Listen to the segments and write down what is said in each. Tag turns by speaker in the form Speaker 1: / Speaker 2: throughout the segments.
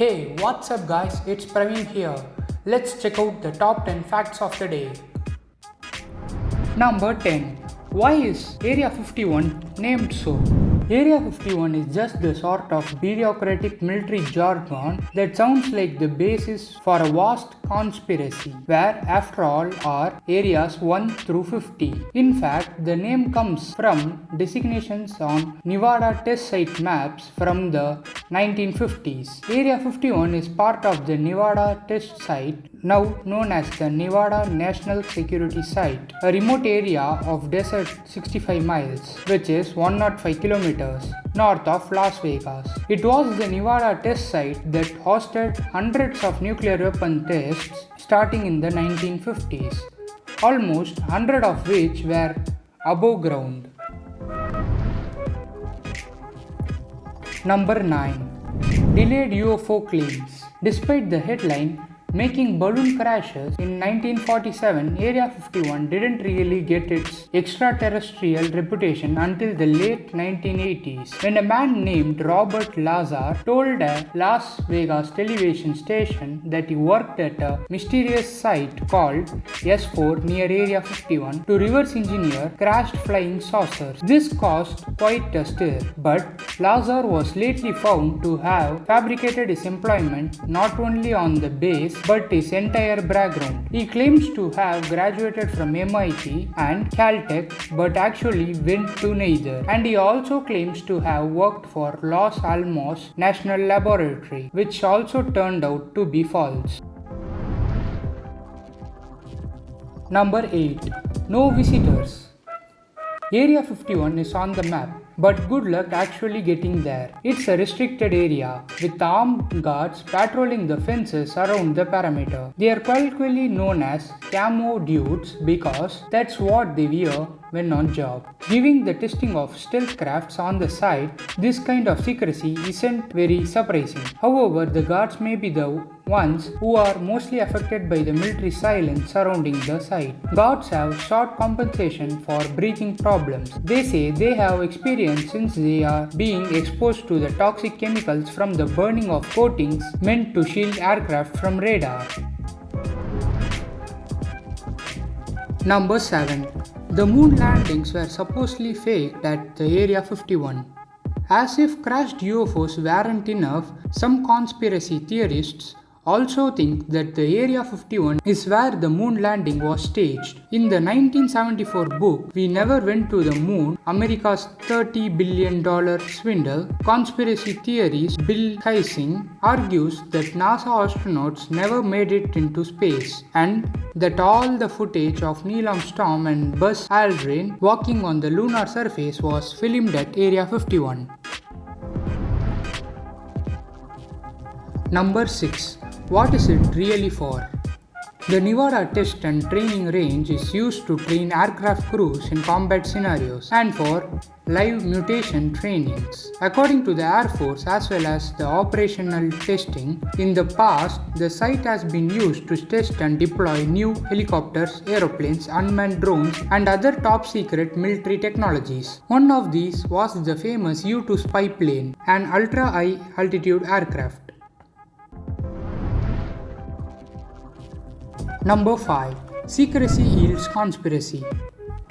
Speaker 1: Hey, what's up guys? It's Praveen here. Let's check out the top 10 facts of the day. Number 10. Why is Area 51 named so? Area 51 is just the sort of bureaucratic military jargon that sounds like the basis for a vast conspiracy, where after all are areas 1 through 50. In fact, the name comes from designations on Nevada test site maps from the 1950s. Area 51 is part of the Nevada test site, now known as the Nevada National Security Site, a remote area of desert 65 miles, which is 105 kilometers north of Las Vegas. It was the Nevada test site that hosted hundreds of nuclear weapon tests starting in the 1950s, almost 100 of which were above ground. Number 9. Delayed UFO claims. Despite the headline making balloon crashes in 1947, Area 51 didn't really get its extraterrestrial reputation until the late 1980s, when a man named Robert Lazar told a Las Vegas television station that he worked at a mysterious site called S4 near Area 51 to reverse engineer crashed flying saucers. This caused quite a stir, but Lazar was lately found to have fabricated his employment not only on the base but his entire background. He claims to have graduated from MIT and Caltech but actually went to neither. And he also claims to have worked for Los Alamos National Laboratory, which also turned out to be false. Number 8. No visitors. Area 51 is on the map, but good luck actually getting there. It's a restricted area with armed guards patrolling the fences around the perimeter. They are colloquially known as camo dudes because that's what they wear when on job. Given the testing of stealth crafts on the site, this kind of secrecy isn't very surprising. However, the guards may be the ones who are mostly affected by the military silence surrounding the site. Guards have sought compensation for breathing problems. They say they have experience since they are being exposed to the toxic chemicals from the burning of coatings meant to shield aircraft from radar. Number 7. The moon landings were supposedly faked at the Area 51. As if crashed UFOs weren't enough, some conspiracy theorists also think that the Area 51 is where the moon landing was staged. In the 1974 book, We Never Went to the Moon, America's $30 billion swindle, conspiracy theories Bill Kaysing argues that NASA astronauts never made it into space and that all the footage of Neil Armstrong and Buzz Aldrin walking on the lunar surface was filmed at Area 51. Number 6. What is it really for? The Nevada Test and Training Range is used to train aircraft crews in combat scenarios and for live mutation trainings. According to the Air Force as well as the operational testing, in the past, the site has been used to test and deploy new helicopters, aeroplanes, unmanned drones, and other top secret military technologies. One of these was the famous U-2 spy plane, an ultra-high altitude aircraft. Number 5. Secrecy yields conspiracy.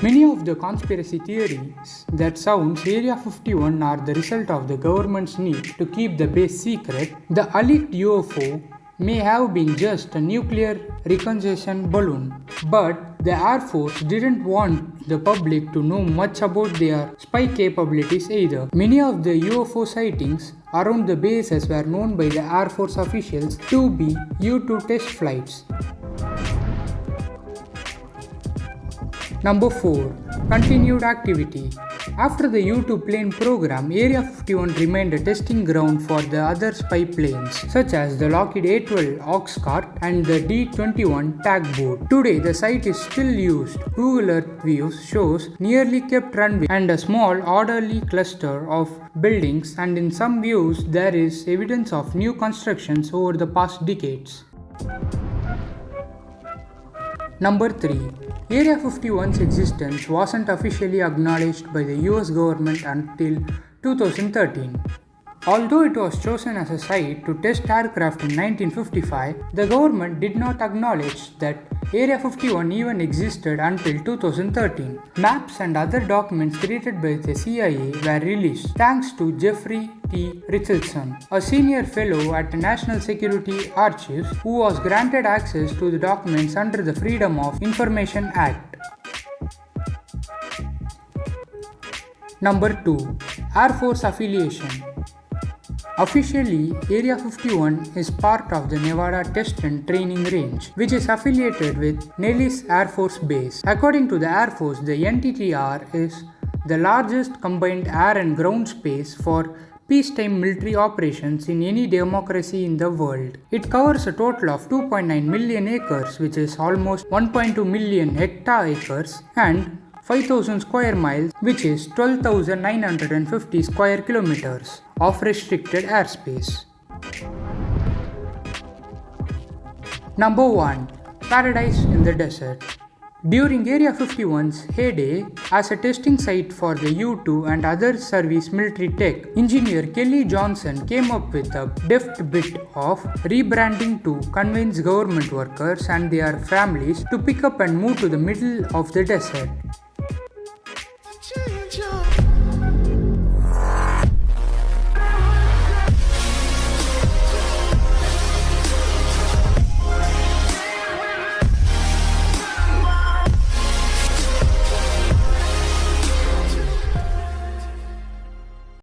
Speaker 1: Many of the conspiracy theories that sounds Area 51 are the result of the government's need to keep the base secret. The alleged UFO may have been just a nuclear reconnaissance balloon, but the Air Force didn't want the public to know much about their spy capabilities either. Many of the UFO sightings around the bases were known by the Air Force officials to be U-2 test flights. Number 4. Continued activity. After the U-2 plane program, Area 51 remained a testing ground for the other spy planes, such as the Lockheed A-12 Oxcart and the D-21 Tugboat. Today, the site is still used. Google Earth views shows nearly kept runway and a small, orderly cluster of buildings, and in some views, there is evidence of new constructions over the past decades. Number 3. Area 51's existence wasn't officially acknowledged by the US government until 2013. Although it was chosen as a site to test aircraft in 1955, the government did not acknowledge that Area 51 even existed until 2013. Maps and other documents created by the CIA were released thanks to Jeffrey T. Richardson, a senior fellow at the National Security Archives who was granted access to the documents under the Freedom of Information Act. Number 2. Air Force Affiliation. Officially, Area 51 is part of the Nevada Test and Training Range, which is affiliated with Nellis Air Force Base. According to the Air Force, the NTTR is the largest combined air and ground space for peacetime military operations in any democracy in the world. It covers a total of 2.9 million acres, which is almost 1.2 million hectare-acres, and 5,000 square miles, which is 12,950 square kilometers of restricted airspace. Number 1. Paradise in the Desert. During Area 51's heyday as a testing site for the U-2 and other service military tech, engineer Kelly Johnson came up with a deft bit of rebranding to convince government workers and their families to pick up and move to the middle of the desert.